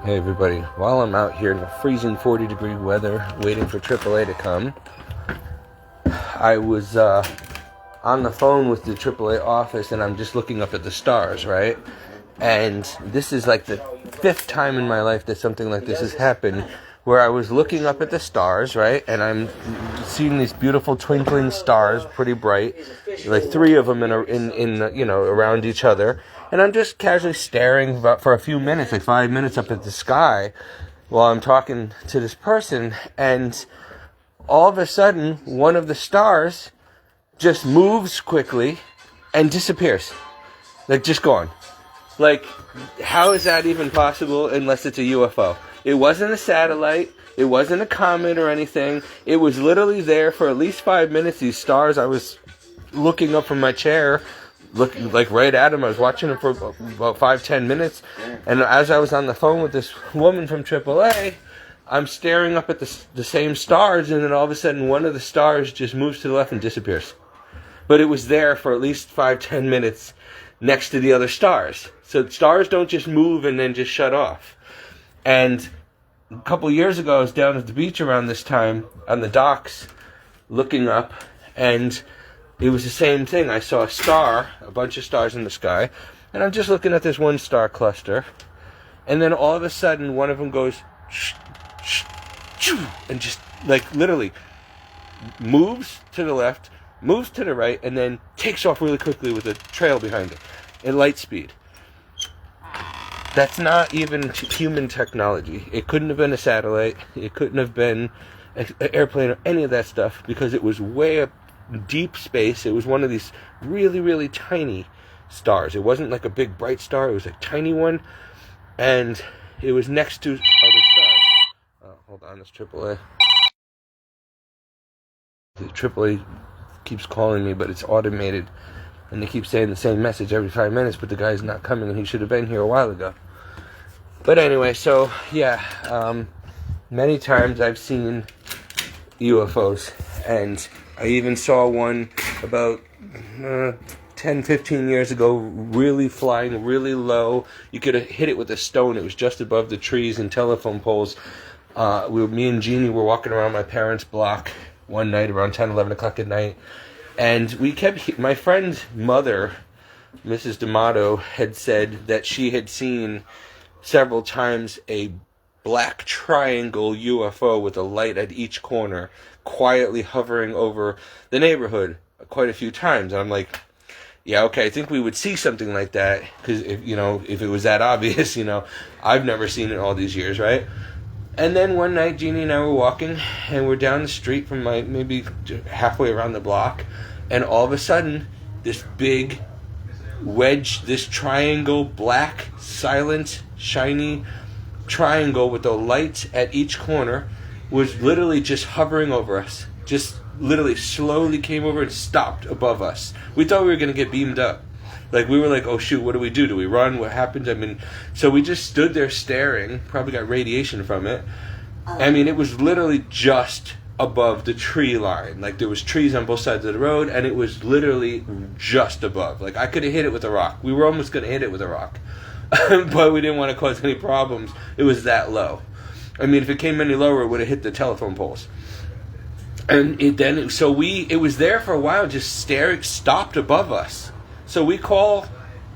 Hey everybody, while I'm out here in the freezing 40-degree weather waiting for AAA to come, I was on the phone with the AAA office and I'm just looking up at the stars, right? And this is like the 5th time in my life that something like this has happened, where I was looking up at the stars, right? And I'm seeing these beautiful twinkling stars, pretty bright, like 3 of them in around each other. And I'm just casually staring for a few minutes, like 5 minutes up at the sky while I'm talking to this person. And all of a sudden, one of the stars just moves quickly and disappears. Like, just gone. Like, how is that even possible unless it's a UFO? It wasn't a satellite. It wasn't a comet or anything. It was literally there for at least 5 minutes. These stars, I was looking up from my chair, looking like right at them. I was watching them for about 5-10 minutes. And as I was on the phone with this woman from AAA, I'm staring up at the same stars, and then all of a sudden one of the stars just moves to the left and disappears. But it was there for at least 5-10 minutes next to the other stars. So stars don't just move and then just shut off. And a couple years ago, I was down at the beach around this time on the docks looking up, and it was the same thing. I saw a bunch of stars in the sky, and I'm just looking at this one star cluster, and then all of a sudden one of them goes and just like literally moves to the left, moves to the right, and then takes off really quickly with a trail behind it at light speed. That's not even human technology. It couldn't have been a satellite. It couldn't have been an airplane or any of that stuff, because it was way up deep space. It was one of these really, really tiny stars. It wasn't like a big bright star. It was a tiny one, and it was next to other stars. Oh, hold on, it's AAA. The AAA keeps calling me, but it's automated, and they keep saying the same message every 5 minutes, but the guy's not coming, and he should have been here a while ago. But anyway, so yeah, many times I've seen UFOs, and I even saw one about 10-15 years ago, really flying really low. You could have hit it with a stone. It was just above the trees and telephone poles. Me and Jeannie were walking around my parents' block one night around 10-11 o'clock at night, and my friend's mother, Mrs. D'Amato, had said that she had seen several times a black triangle UFO with a light at each corner quietly hovering over the neighborhood quite a few times. And I'm like, yeah, okay, I think we would see something like that, because if it was that obvious, I've never seen it all these years, right? And then one night, Jeannie and I were walking, and we're down the street from maybe halfway around the block, and all of a sudden, this big wedge, this triangle, black, silent, shiny triangle with the lights at each corner, was literally just hovering over us. Just literally slowly came over and stopped above us. We thought we were going to get beamed up. Like, we were like, oh shoot, what do we do? Do we run? What happened? So we just stood there staring, probably got radiation from it. It was literally just above the tree line. Like, there was trees on both sides of the road, and it was literally just above. Like, I could have hit it with a rock. We were almost going to hit it with a rock. But we didn't want to cause any problems. It was that low. If it came any lower, it would have hit the telephone poles. And it was there for a while, just stopped above us. So we call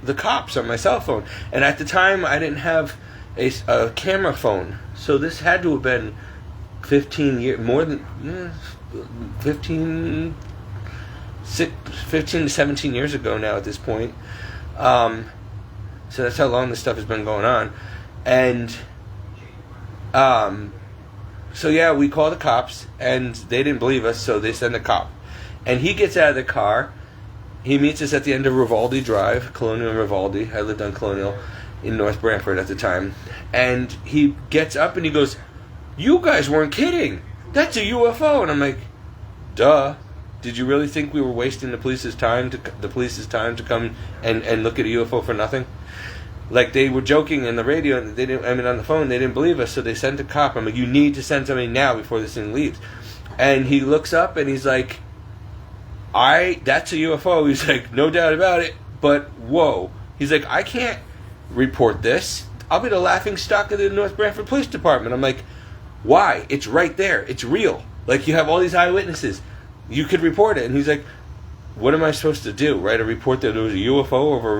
the cops on my cell phone. And at the time, I didn't have a camera phone. So this had to have been 15 to 17 years ago now at this point. So that's how long this stuff has been going on. And so yeah, we call the cops, and they didn't believe us, so they send a cop. And he gets out of the car. He meets us at the end of Rivaldi Drive, Colonial and Rivaldi. I lived on Colonial in North Branford at the time. And he gets up and he goes, "You guys weren't kidding. That's a UFO." And I'm like, duh. Did you really think we were wasting the police's time to come and look at a UFO for nothing? Like, they were joking in the radio, and on the phone, they didn't believe us, so they sent a cop. I'm like, you need to send somebody now before this thing leaves. And he looks up and he's like, that's a UFO. He's like, no doubt about it, but whoa. He's like, I can't report this. I'll be the laughing stock of the North Branford Police Department. I'm like, why? It's right there. It's real. Like, you have all these eyewitnesses. You could report it. And he's like, what am I supposed to do? Write a report that there was a UFO over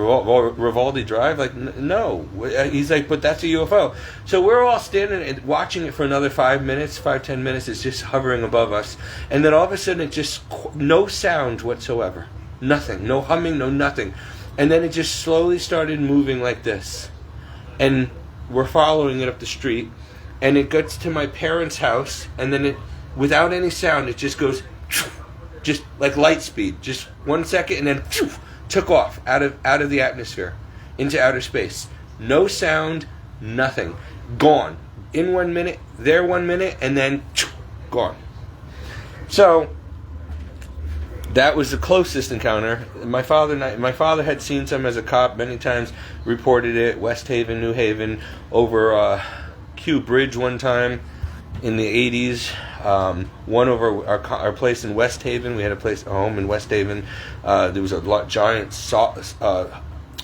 Rivaldi Drive? Like, no. He's like, but that's a UFO. So we're all standing and watching it for another 10 minutes. It's just hovering above us. And then all of a sudden, it just, no sound whatsoever. Nothing. No humming, no nothing. And then it just slowly started moving like this. And we're following it up the street. And it gets to my parents' house. And then it, without any sound, it just goes, just like light speed, just 1 second, and then took off out of the atmosphere into outer space. No sound, nothing, gone. In 1 minute, there 1 minute, and then gone. So that was the closest encounter. My father had seen some as a cop many times, reported it. West Haven, New Haven, over Q Bridge one time in the 80s. One over our place in West Haven. We had a home in West Haven. There was a giant,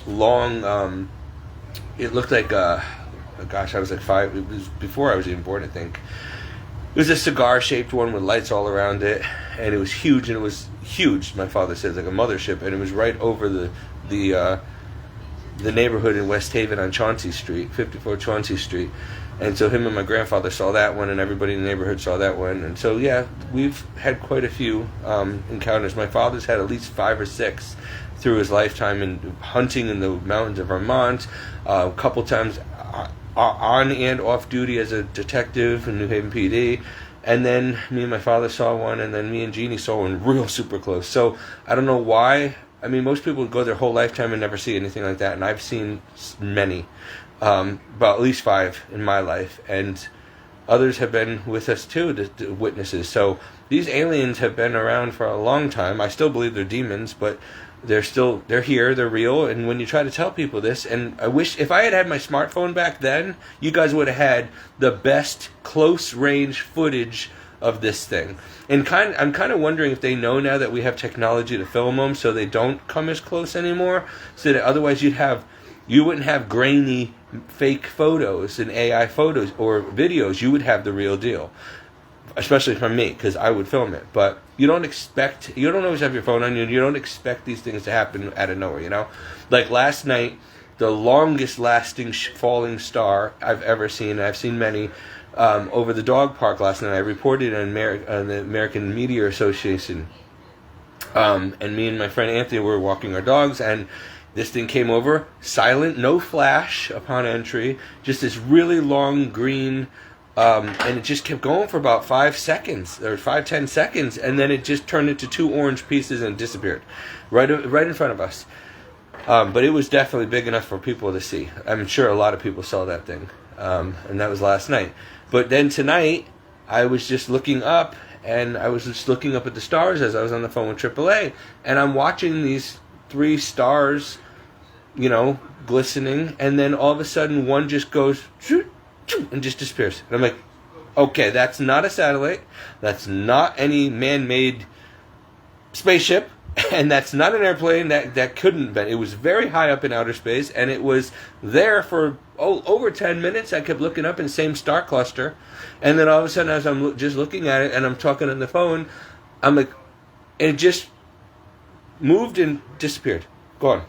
long. It looked like I was like 5. It was before I was even born, I think. It was a cigar-shaped one with lights all around it, and it was huge. And it was huge. My father says, like a mothership, and it was right over the neighborhood in West Haven on Chauncey Street, 54 Chauncey Street. And so him and my grandfather saw that one, and everybody in the neighborhood saw that one. And so, yeah, we've had quite a few encounters. My father's had at least 5 or 6 through his lifetime in hunting in the mountains of Vermont, a couple times on and off duty as a detective in New Haven PD. And then me and my father saw one, and then me and Jeannie saw one real super close. So I don't know why. I mean, most people go their whole lifetime and never see anything like that, and I've seen many. About at least 5 in my life, and others have been with us too, the witnesses. So these aliens have been around for a long time. I still believe they're demons, but they're here, they're real. And when you try to tell people this, and I wish if I had my smartphone back then, you guys would have had the best close range footage of this thing. And I'm kind of wondering if they know now that we have technology to film them, so they don't come as close anymore. So that otherwise you wouldn't have grainy fake photos and AI photos or videos. You would have the real deal, especially from me, because I would film it. But you don't always have your phone on you. You don't expect these things to happen out of nowhere, you know? Like last night, the longest lasting falling star I've ever seen, I've seen many, over the dog park last night. I reported on the American Meteor Association. And me and my friend Anthony were walking our dogs, and this thing came over, silent, no flash upon entry, just this really long green, and it just kept going for about 5 seconds, or 5-10 seconds, and then it just turned into 2 orange pieces and disappeared, right in front of us. But it was definitely big enough for people to see. I'm sure a lot of people saw that thing, and that was last night. But then tonight, I was just looking up, and I was just looking up at the stars as I was on the phone with AAA, and I'm watching these 3 stars, you know, glistening, and then all of a sudden one just goes and just disappears. And I'm like, okay, that's not a satellite, that's not any man-made spaceship, and that's not an airplane. That couldn't have been. It was very high up in outer space, and it was there for over 10 minutes. I kept looking up in the same star cluster, and then all of a sudden, as I'm just looking at it and I'm talking on the phone, I'm like, and it just moved and disappeared, gone.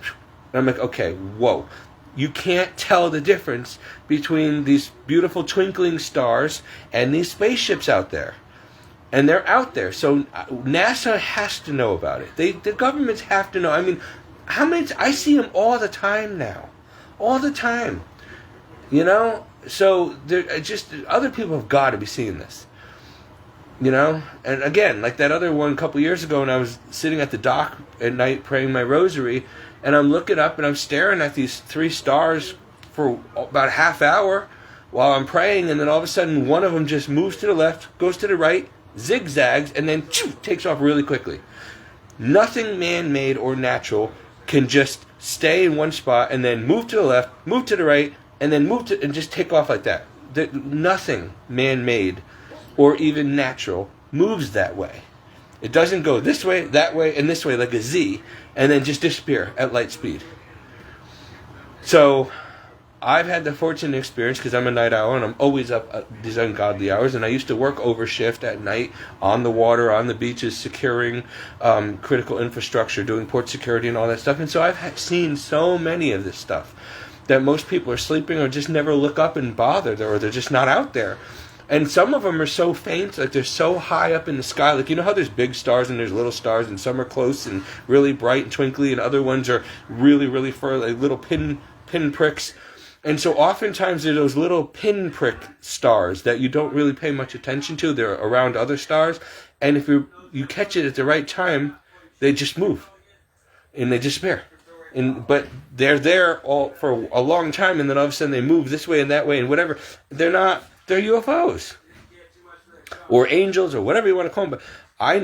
And I'm like, okay, whoa. You can't tell the difference between these beautiful twinkling stars and these spaceships out there. And they're out there. So NASA has to know about it. The governments have to know. I mean, I see them all the time now. All the time. You know? So other people have got to be seeing this. You know? And again, like that other one a couple years ago, when I was sitting at the dock at night praying my rosary, and I'm looking up and I'm staring at these 3 stars for about a half hour while I'm praying, and then all of a sudden one of them just moves to the left, goes to the right, zigzags, and then takes off really quickly. Nothing man-made or natural can just stay in one spot and then move to the left, move to the right, and then and just take off like that. Nothing man-made or even natural moves that way. It doesn't go this way, that way, and this way like a Z, and then just disappear at light speed. So I've had the fortunate experience because I'm a night owl and I'm always up at these ungodly hours. And I used to work overshift at night on the water, on the beaches, securing critical infrastructure, doing port security and all that stuff. And so I've seen so many of this stuff that most people are sleeping or just never look up and bother, or they're just not out there. And some of them are so faint, like they're so high up in the sky. Like, you know how there's big stars and there's little stars, and some are close and really bright and twinkly, and other ones are really, really far, like little pin pricks. And so oftentimes there are those little pinprick stars that you don't really pay much attention to. They're around other stars. And if you catch it at the right time, they just move. And they disappear. But they're there all for a long time, and then all of a sudden they move this way and that way and whatever. They're UFOs. Or angels, or whatever you want to call them. But I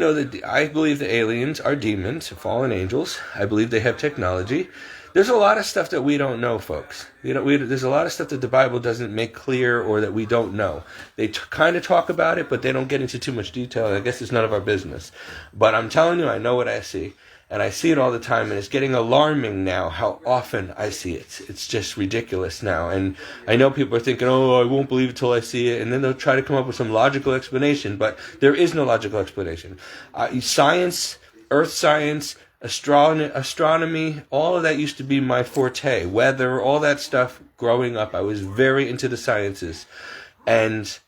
believe the aliens are demons, fallen angels. I believe they have technology. There's a lot of stuff that we don't know, folks. There's a lot of stuff that the Bible doesn't make clear or that we don't know. They kind of talk about it, but they don't get into too much detail. I guess it's none of our business. But I'm telling you, I know what I see. And I see it all the time, and it's getting alarming now how often I see it. It's just ridiculous now. And I know people are thinking, oh, I won't believe it till I see it. And then they'll try to come up with some logical explanation. But there is no logical explanation. Science, earth science, astronomy, all of that used to be my forte. Weather, all that stuff growing up. I was very into the sciences. And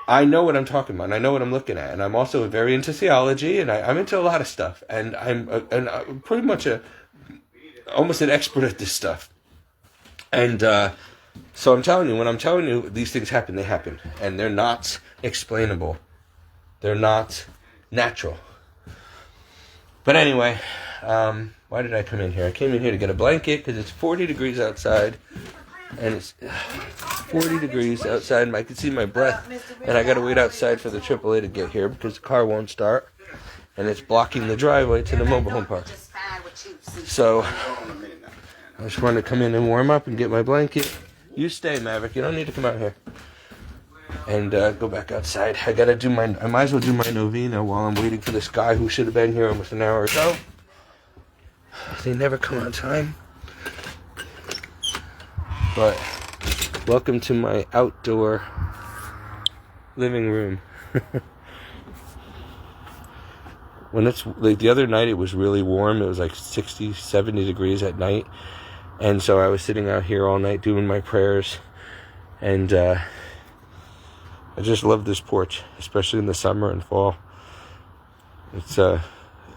I know what I'm talking about, and I know what I'm looking at, and I'm also very into theology, and I'm into a lot of stuff, and I'm pretty much almost an expert at this stuff. And so I'm telling you, when I'm telling you these things happen, they happen, and they're not explainable. They're not natural. But anyway, why did I come in here? I came in here to get a blanket because it's 40 degrees outside. And it's 40 degrees outside, and I can see my breath. And I got to wait outside for the AAA to get here because the car won't start. And it's blocking the driveway to the mobile home park. So I just wanted to come in and warm up and get my blanket. You stay, Maverick. You don't need to come out here. And go back outside. I might as well do my novena while I'm waiting for this guy who should have been here almost an hour ago. They never come on time. But welcome to my outdoor living room. When it's like the other night, it was really warm. It was like 60, 70 degrees at night. And so I was sitting out here all night doing my prayers. And I just love this porch, especially in the summer and fall.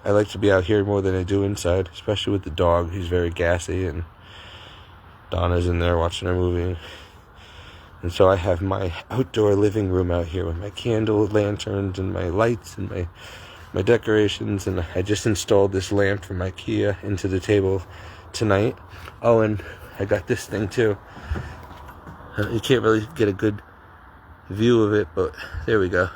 I like to be out here more than I do inside, especially with the dog. He's very gassy, and Donna's in there watching her movie. And so I have my outdoor living room out here with my candle lanterns and my lights and my decorations. And I just installed this lamp from IKEA into the table tonight. Oh, and I got this thing too. You can't really get a good view of it, but there we go.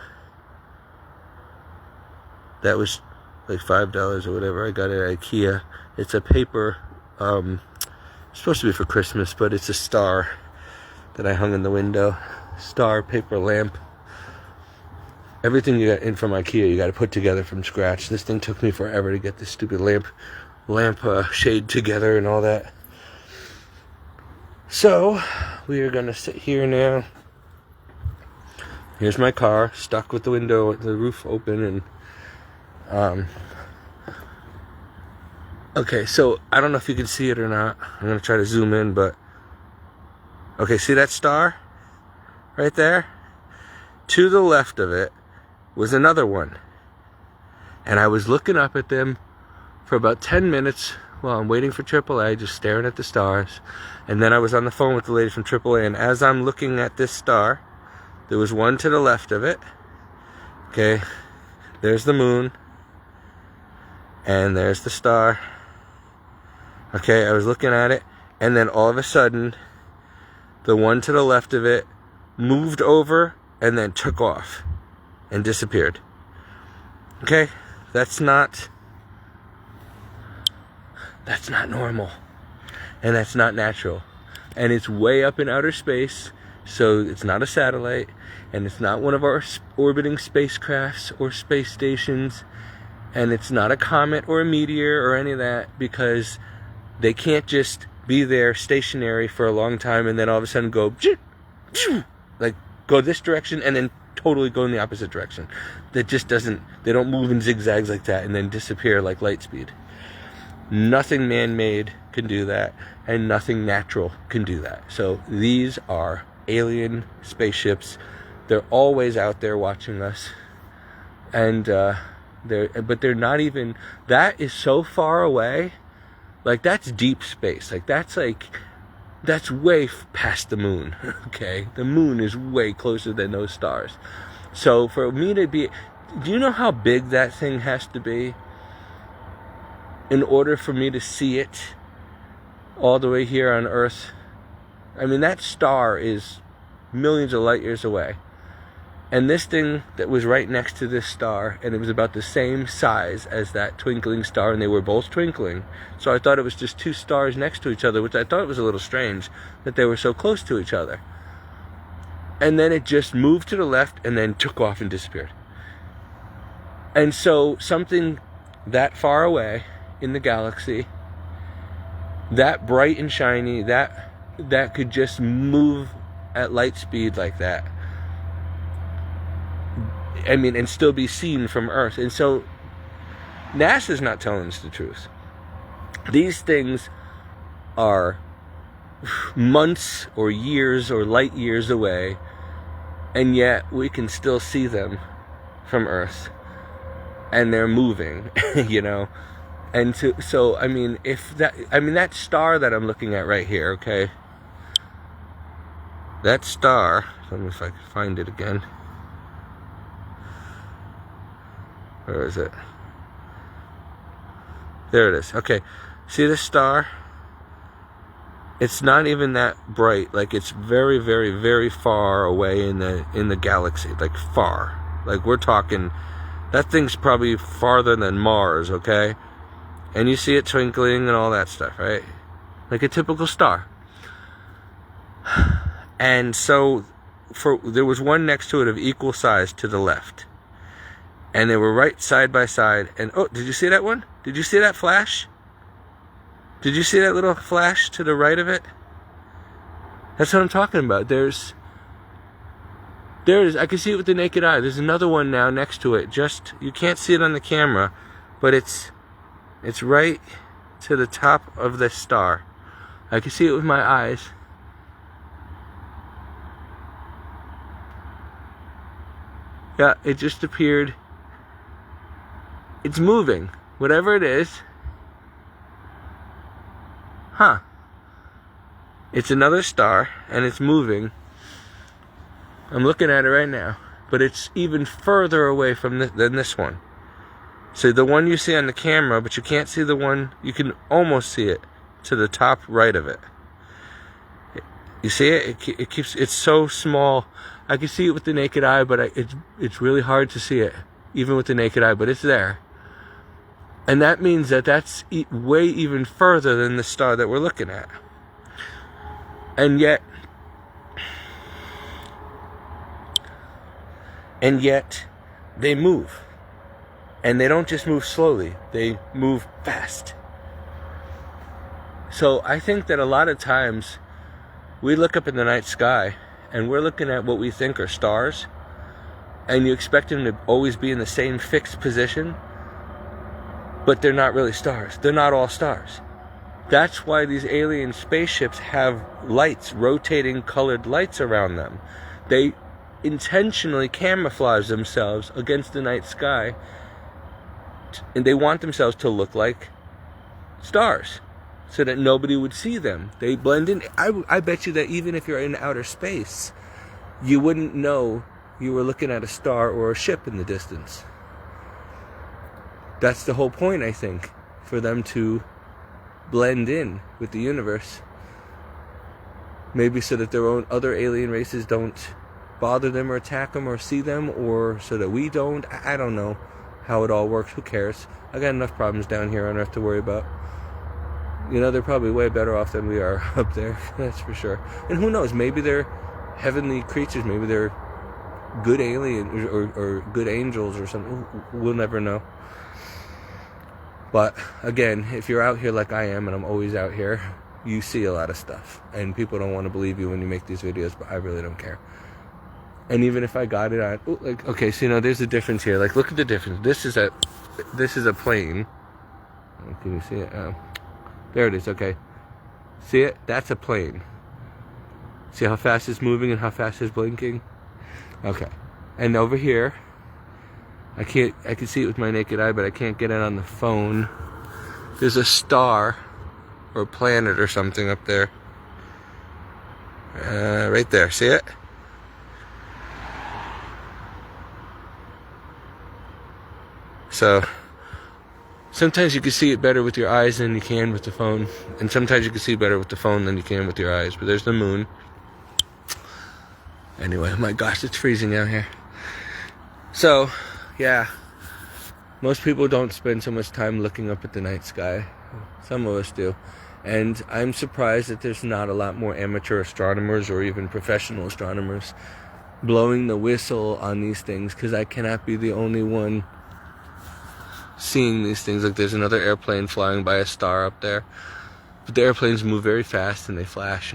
That was like $5 or whatever. I got it at IKEA. It's a paper, it's supposed to be for Christmas, but it's a star that I hung in the window. Star paper lamp. Everything you get in from IKEA, you got to put together from scratch. This thing took me forever to get this stupid lamp shade together and all that. So we are gonna sit here now. Here's my car, stuck with the roof open, and okay, so I don't know if you can see it or not. I'm gonna try to zoom in, but okay, see that star right there? To the left of it was another one, and I was looking up at them for about 10 minutes while I'm waiting for AAA, just staring at the stars. And then I was on the phone with the lady from AAA, and as I'm looking at this star, there was one to the left of it. Okay, there's the moon, and there's the star. Okay, I was looking at it, and then all of a sudden, the one to the left of it moved over and then took off and disappeared. Okay, that's not normal, and that's not natural, and it's way up in outer space, so it's not a satellite, and it's not one of our orbiting spacecrafts or space stations, and it's not a comet or a meteor or any of that, because They can't just be there stationary for a long time and then all of a sudden go, like, go this direction and then totally go in the opposite direction. That just doesn't, they don't move in zigzags like that and then disappear like light speed. Nothing man-made can do that, and nothing natural can do that. So these are alien spaceships. They're always out there watching us, and they're not even, that is so far away. Like, that's deep space. Like, that's way past the moon. Okay, the moon is way closer than those stars. So for me to be, do you know how big that thing has to be in order for me to see it all the way here on Earth? I mean, that star is millions of light years away. And this thing that was right next to this star, and it was about the same size as that twinkling star, and they were both twinkling. So I thought it was just two stars next to each other, which I thought was a little strange that they were so close to each other. And then it just moved to the left and then took off and disappeared. And so something that far away in the galaxy, that bright and shiny, that could just move at light speed like that, I mean, and still be seen from Earth. And so NASA's not telling us the truth. These things are months or years or light years away, and yet we can still see them from Earth, and they're moving, you know. And so I mean, that star that I'm looking at right here, okay, that star, let me, if I can find it again. Where is it? There it is. Okay, see this star? It's not even that bright. Like, it's very, very, very far away in the galaxy. Like, far. Like, we're talking, that thing's probably farther than Mars, okay? And you see it twinkling and all that stuff, right? Like a typical star. And so there was one next to it of equal size to the left. And they were right side by side. And, oh, did you see that one? Did you see that flash? Did you see that little flash to the right of it? That's what I'm talking about. There it is. I can see it with the naked eye. There's another one now next to it. Just, you can't see it on the camera, but it's right to the top of the star. I can see it with my eyes. Yeah, it just appeared. It's moving. Whatever it is. Huh. It's another star, and it's moving. I'm looking at it right now, but it's even further away from than this one. So the one you see on the camera, but you can't see the one, you can almost see it to the top right of it. You see it? It's so small. I can see it with the naked eye, but it's really hard to see it, even with the naked eye, but it's there. And that means that that's way even further than the star that we're looking at. And yet they move. And they don't just move slowly, they move fast. So I think that a lot of times we look up in the night sky and we're looking at what we think are stars, and you expect them to always be in the same fixed position, but they're not really stars. They're not all stars. That's why these alien spaceships have lights, rotating colored lights around them. They intentionally camouflage themselves against the night sky, and they want themselves to look like stars so that nobody would see them. They blend in. I bet you that even if you're in outer space, you wouldn't know you were looking at a star or a ship in the distance. That's the whole point, I think, for them to blend in with the universe. Maybe so that their own other alien races don't bother them or attack them or see them, or so that we don't. I don't know how it all works. Who cares? I got enough problems down here on Earth to worry about. You know, they're probably way better off than we are up there. That's for sure. And who knows? Maybe they're heavenly creatures. Maybe they're good aliens or good angels or something. We'll never know. But again, if you're out here like I am, and I'm always out here, you see a lot of stuff. And people don't want to believe you when you make these videos, but I really don't care. And even if I got it on, like, okay, so, you know, there's a difference here. Like, look at the difference. This is a plane. Can you see it? Oh, there it is. Okay. See it? That's a plane. See how fast it's moving and how fast it's blinking? Okay. And over here, I can see it with my naked eye, but I can't get it on the phone. There's a star or a planet or something up there. Right there. See it? So sometimes you can see it better with your eyes than you can with the phone. And sometimes you can see better with the phone than you can with your eyes. But there's the moon. Anyway, oh my gosh, it's freezing out here. So, yeah. Most people don't spend so much time looking up at the night sky. Some of us do. And I'm surprised that there's not a lot more amateur astronomers or even professional astronomers blowing the whistle on these things, because I cannot be the only one seeing these things. Like, there's another airplane flying by a star up there, but the airplanes move very fast and they flash.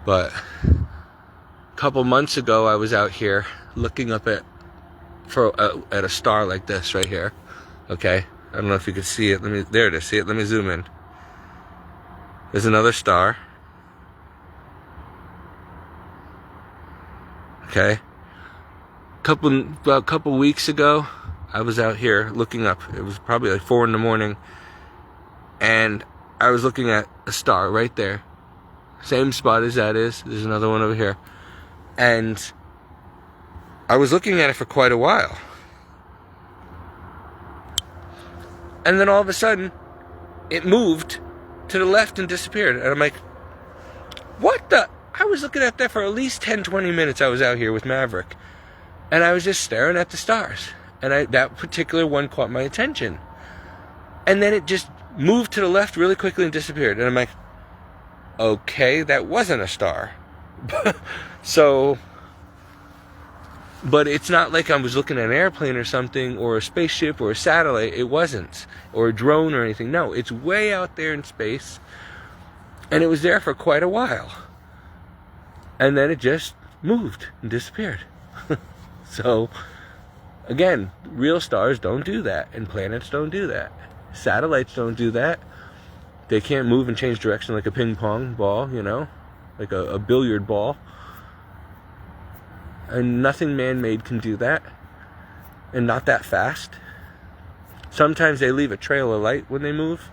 But a couple months ago, I was out here looking up at a star like this right here. Okay, I don't know if you can see it. There it is. See it? Let me zoom in. There's another star. Okay. About a couple weeks ago, I was out here looking up. It was probably like 4 a.m, and I was looking at a star right there. Same spot as that is. There's another one over here. And I was looking at it for quite a while. And then all of a sudden, it moved to the left and disappeared. And I'm like, what the? I was looking at that for at least 10-20 minutes. I was out here with Maverick. And I was just staring at the stars. And that particular one caught my attention. And then it just moved to the left really quickly and disappeared. And I'm like, okay, that wasn't a star. So, but it's not like I was looking at an airplane or something, or a spaceship or a satellite. It wasn't. Or a drone or anything. No, it's way out there in space. And it was there for quite a while. And then it just moved and disappeared. So, again, real stars don't do that, and planets don't do that. Satellites don't do that. They can't move and change direction like a ping pong ball, you know, like a billiard ball. And nothing man-made can do that, and not that fast. Sometimes they leave a trail of light when they move.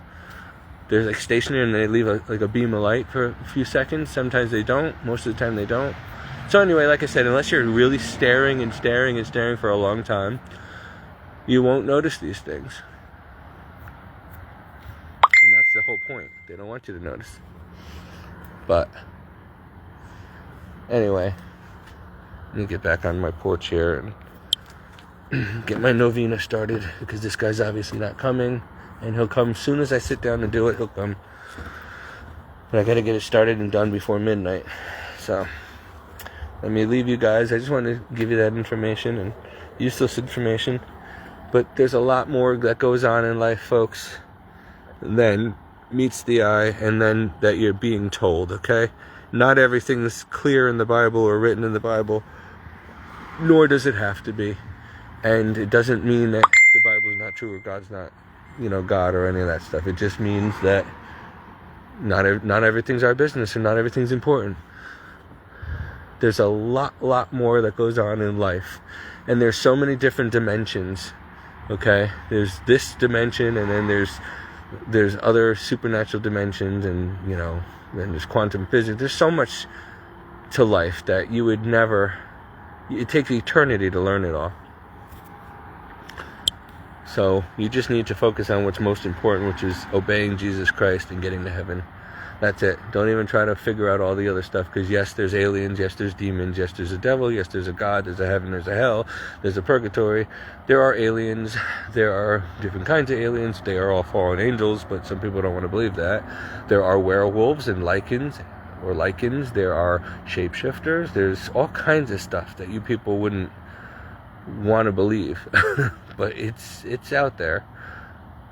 They're like stationary and they leave a beam of light for a few seconds. Sometimes they don't. Most of the time they don't. So anyway, like I said, unless you're really staring and staring and staring for a long time, you won't notice these things. And that's the whole point. They don't want you to notice. But anyway, let me get back on my porch here and get my novena started, because this guy's obviously not coming. And he'll come as soon as I sit down and do it, he'll come. But I gotta get it started and done before midnight. So let me leave you guys. I just wanted to give you that information and useless information. But there's a lot more that goes on in life, folks, than meets the eye and then that you're being told, okay? Not everything's clear in the Bible or written in the Bible, nor does it have to be. And it doesn't mean that the Bible's not true or God's not, God or any of that stuff. It just means that not everything's our business and not everything's important. There's a lot more that goes on in life. And there's so many different dimensions, okay? There's this dimension, and then there's other supernatural dimensions, and, then there's quantum physics. There's so much to life that you would never... It takes eternity to learn it all. So you just need to focus on what's most important, which is obeying Jesus Christ and getting to heaven. That's it. Don't even try to figure out all the other stuff, because yes, there's aliens, yes, there's demons, yes, there's a devil, yes, there's a God, there's a heaven, there's a hell, there's a purgatory. There are aliens. There are different kinds of aliens. They are all fallen angels, but some people don't want to believe that. There are werewolves and lycans. There are shapeshifters. There's all kinds of stuff that you people wouldn't want to believe. But it's out there.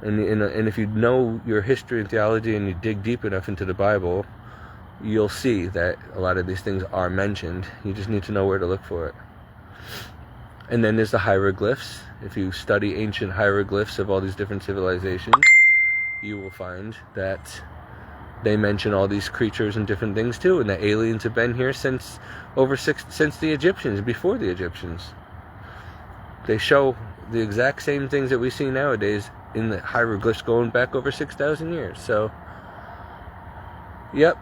And if you know your history and theology and you dig deep enough into the Bible, you'll see that a lot of these things are mentioned. You just need to know where to look for it. And then there's the hieroglyphs. If you study ancient hieroglyphs of all these different civilizations, you will find that they mention all these creatures and different things too, and that aliens have been here since the Egyptians, before the Egyptians. They show the exact same things that we see nowadays in the hieroglyphs going back over 6,000 years. So, yep.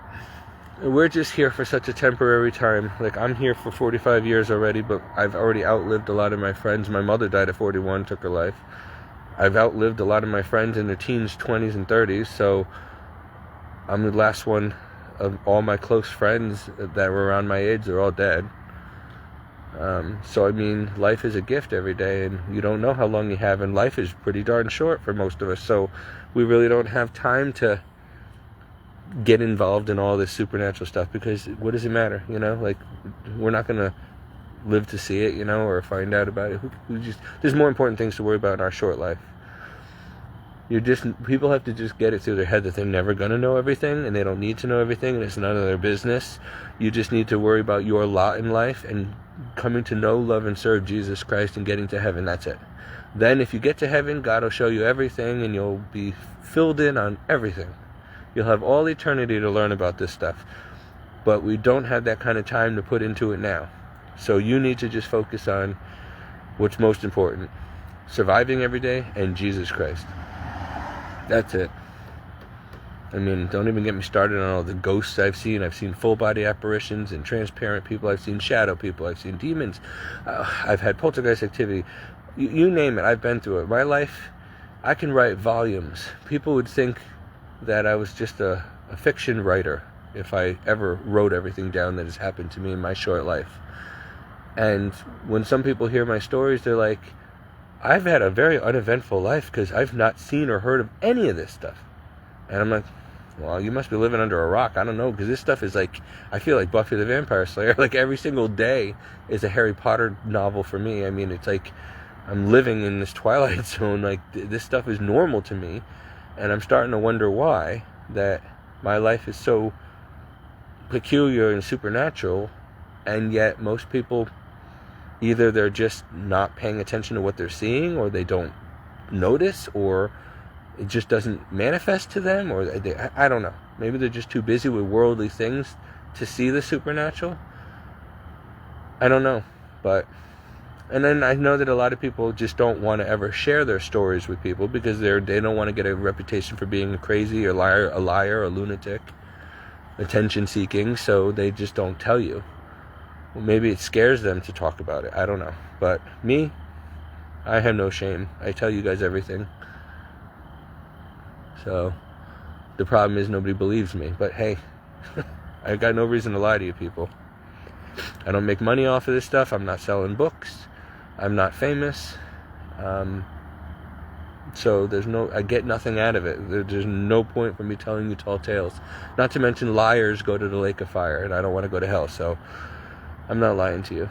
We're just here for such a temporary time. Like, I'm here for 45 years already, but I've already outlived a lot of my friends. My mother died at 41, took her life. I've outlived a lot of my friends in their teens, 20s, and 30s, so I'm the last one of all my close friends that were around my age. They're all dead. So, I mean, life is a gift every day, and you don't know how long you have, and life is pretty darn short for most of us, so we really don't have time to get involved in all this supernatural stuff, because what does it matter, you know? Like, we're not going to live to see it, you know, or find out about it. There's more important things to worry about in our short life. People have to just get it through their head that they're never going to know everything, and they don't need to know everything, and it's none of their business. You just need to worry about your lot in life and coming to know, love, and serve Jesus Christ and getting to heaven. That's it. Then if you get to heaven, God will show you everything, and you'll be filled in on everything. You'll have all eternity to learn about this stuff. But we don't have that kind of time to put into it now. So you need to just focus on what's most important. Surviving every day and Jesus Christ. That's it. I mean, don't even get me started on all the ghosts I've seen. I've seen full-body apparitions and transparent people. I've seen shadow people. I've seen demons. I've had poltergeist activity. You name it, I've been through it. My life, I can write volumes. People would think that I was just a fiction writer if I ever wrote everything down that has happened to me in my short life. And when some people hear my stories, they're like, I've had a very uneventful life because I've not seen or heard of any of this stuff. And I'm like, well, you must be living under a rock. I don't know, because this stuff is like, I feel like Buffy the Vampire Slayer. Like, every single day is a Harry Potter novel for me. I mean, it's like I'm living in this Twilight Zone. Like, this stuff is normal to me. And I'm starting to wonder why that my life is so peculiar and supernatural, and yet most people, either they're just not paying attention to what they're seeing, or they don't notice, or it just doesn't manifest to them, or I don't know. Maybe they're just too busy with worldly things to see the supernatural. I don't know, but... And then I know that a lot of people just don't want to ever share their stories with people because they don't want to get a reputation for being a crazy or a liar, a lunatic, attention seeking, so they just don't tell you. Well, maybe it scares them to talk about it. I don't know. But me, I have no shame. I tell you guys everything. So the problem is nobody believes me. But hey, I got no reason to lie to you people. I don't make money off of this stuff. I'm not selling books. I'm not famous. So I get nothing out of it. There's no point for me telling you tall tales. Not to mention liars go to the lake of fire, and I don't want to go to hell. So I'm not lying to you.